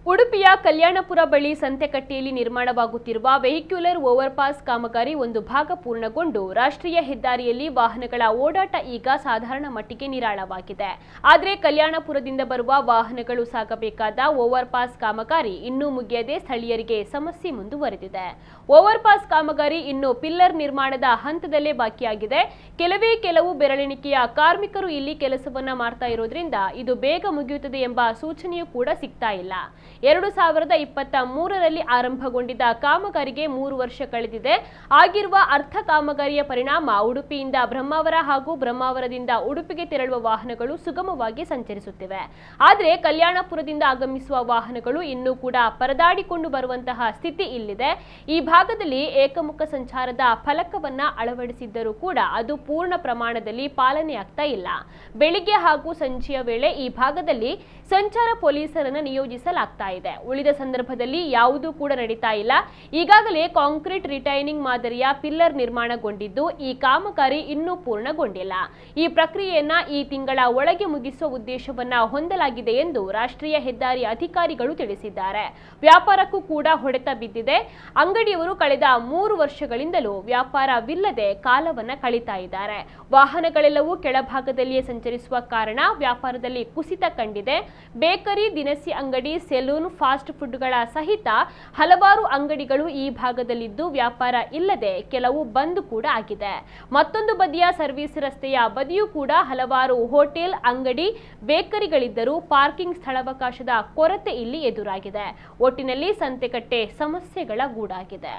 ಉಡುಪಿಯ ಕಲ್ಯಾಣಪುರ ಬಳಿ ಸಂತೆಕಟ್ಟೆಯಲ್ಲಿ ನಿರ್ಮಾಣವಾಗುತ್ತಿರುವ ವೆಹಿಕ್ಯುಲರ್ ಓವರ್ಪಾಸ್ ಕಾಮಗಾರಿ ಒಂದು ಭಾಗ ಪೂರ್ಣಗೊಂಡು ರಾಷ್ಟ್ರೀಯ ಹೆದ್ದಾರಿಯಲ್ಲಿ ವಾಹನಗಳ ಓಡಾಟ ಈಗ ಸಾಧಾರಣ ಮಟ್ಟಿಗೆ ನಿರಾಳವಾಗಿದೆ. ಆದರೆ ಕಲ್ಯಾಣಪುರದಿಂದ ಬರುವ ವಾಹನಗಳು ಸಾಗಬೇಕಾದ ಓವರ್ಪಾಸ್ ಕಾಮಗಾರಿ ಇನ್ನೂ ಮುಗಿಯದೆ ಸ್ಥಳೀಯರಿಗೆ ಸಮಸ್ಯೆ ಮುಂದುವರೆದಿದೆ. ಓವರ್ಪಾಸ್ ಕಾಮಗಾರಿ ಇನ್ನು ಪಿಲ್ಲರ್ ನಿರ್ಮಾಣದ ಹಂತದಲ್ಲೇ ಬಾಕಿಯಾಗಿದೆ. ಕೆಲವು ಬೆರಳೆಣಿಕೆಯ ಕಾರ್ಮಿಕರು ಇಲ್ಲಿ ಕೆಲಸವನ್ನ ಮಾಡ್ತಾ ಇರೋದ್ರಿಂದ ಇದು ಬೇಗ ಮುಗಿಯುತ್ತದೆ ಎಂಬ ಸೂಚನೆಯೂ ಕೂಡ ಸಿಗ್ತಾ ಇಲ್ಲ. 2023ರಲ್ಲಿ ಆರಂಭಗೊಂಡಿದ್ದ ಕಾಮಗಾರಿಗೆ 3 ವರ್ಷ ಕಳೆದಿದೆ. ಆಗಿರುವ ಅರ್ಧ ಕಾಮಗಾರಿಯ ಪರಿಣಾಮ ಉಡುಪಿಯಿಂದ ಬ್ರಹ್ಮಾವರ ಹಾಗೂ ಬ್ರಹ್ಮಾವರದಿಂದ ಉಡುಪಿಗೆ ತೆರಳುವ ವಾಹನಗಳು ಸುಗಮವಾಗಿ ಸಂಚರಿಸುತ್ತಿವೆ. ಆದರೆ ಕಲ್ಯಾಣಪುರದಿಂದ ಆಗಮಿಸುವ ವಾಹನಗಳು ಇನ್ನೂ ಕೂಡ ಪರದಾಡಿಕೊಂಡು ಬರುವಂತಹ ಸ್ಥಿತಿ ಇಲ್ಲಿದೆ. ಈ ಭಾಗದಲ್ಲಿ ಏಕಮುಖ ಸಂಚಾರದ ಫಲಕವನ್ನ ಅಳವಡಿಸಿದ್ದರೂ ಕೂಡ ಅದು ಪೂರ್ಣ ಪ್ರಮಾಣದಲ್ಲಿ ಪಾಲನೆಯಾಗ್ತಾ ಇಲ್ಲ. ಬೆಳಿಗ್ಗೆ ಹಾಗೂ ಸಂಜೆಯ ವೇಳೆ ಈ ಭಾಗದಲ್ಲಿ ಸಂಚಾರ ಪೊಲೀಸರನ್ನು ನಿಯೋಜಿಸಲಾಗ್ತಾ ಇದೆ. ಉಳಿದ ಸಂದರ್ಭದಲ್ಲಿ ಯಾವುದೂ ಕೂಡ ನಡೀತಾ ಇಲ್ಲ. ಈಗಾಗಲೇ ಕಾಂಕ್ರೀಟ್ ರಿಟೈನಿಂಗ್ ಮಾದರಿಯ ಪಿಲ್ಲರ್ ನಿರ್ಮಾಣಗೊಂಡಿದ್ದು ಈ ಕಾಮಗಾರಿ ಇನ್ನೂ ಪೂರ್ಣಗೊಂಡಿಲ್ಲ. ಈ ಪ್ರಕ್ರಿಯೆಯನ್ನ ಈ ತಿಂಗಳ ಒಳಗೆ ಮುಗಿಸುವ ಉದ್ದೇಶವನ್ನ ಹೊಂದಲಾಗಿದೆ ಎಂದು ರಾಷ್ಟ್ರೀಯ ಹೆದ್ದಾರಿ ಅಧಿಕಾರಿಗಳು ತಿಳಿಸಿದ್ದಾರೆ. ವ್ಯಾಪಾರಕ್ಕೂ ಕೂಡ ಹೊಡೆತ ಬಿದ್ದಿದೆ. ಅಂಗಡಿಯವರು ಕಳೆದ 3 ವರ್ಷಗಳಿಂದಲೂ ವ್ಯಾಪಾರವಿಲ್ಲದೆ ಕಾಲವನ್ನ ಕಳೀತಾ ಇದ್ದಾರೆ. ವಾಹನಗಳೆಲ್ಲವೂ ಕೆಳಭಾಗದಲ್ಲಿಯೇ ಸಂಚರಿಸುವ ಕಾರಣ ವ್ಯಾಪಾರದಲ್ಲಿ ಕುಸಿತ ಕಂಡಿದೆ. ಬೇಕರಿ, ದಿನಸಿ ಅಂಗಡಿ, ಸೆಲೂನ್, ಫಾಸ್ಟ್ ಫುಡ್ಗಳ ಸಹಿತ ಹಲವಾರು ಅಂಗಡಿಗಳು ಈ ಭಾಗದಲ್ಲಿದ್ದು ವ್ಯಾಪಾರ ಇಲ್ಲದೆ ಕೆಲವು ಬಂದ್ ಕೂಡ ಆಗಿದೆ. ಮತ್ತೊಂದು ಬದಿಯ ಸರ್ವಿಸ್ ರಸ್ತೆಯ ಬದಿಯೂ ಕೂಡ ಹಲವಾರು ಹೋಟೆಲ್, ಅಂಗಡಿ, ಬೇಕರಿಗಳಿದ್ದರೂ ಪಾರ್ಕಿಂಗ್ ಸ್ಥಳಾವಕಾಶದ ಕೊರತೆ ಇಲ್ಲಿ ಎದುರಾಗಿದೆ. ಒಟ್ಟಿನಲ್ಲಿ ಸಂತೆಕಟ್ಟೆ ಸಮಸ್ಯೆಗಳ ಗೂಡಾಗಿದೆ.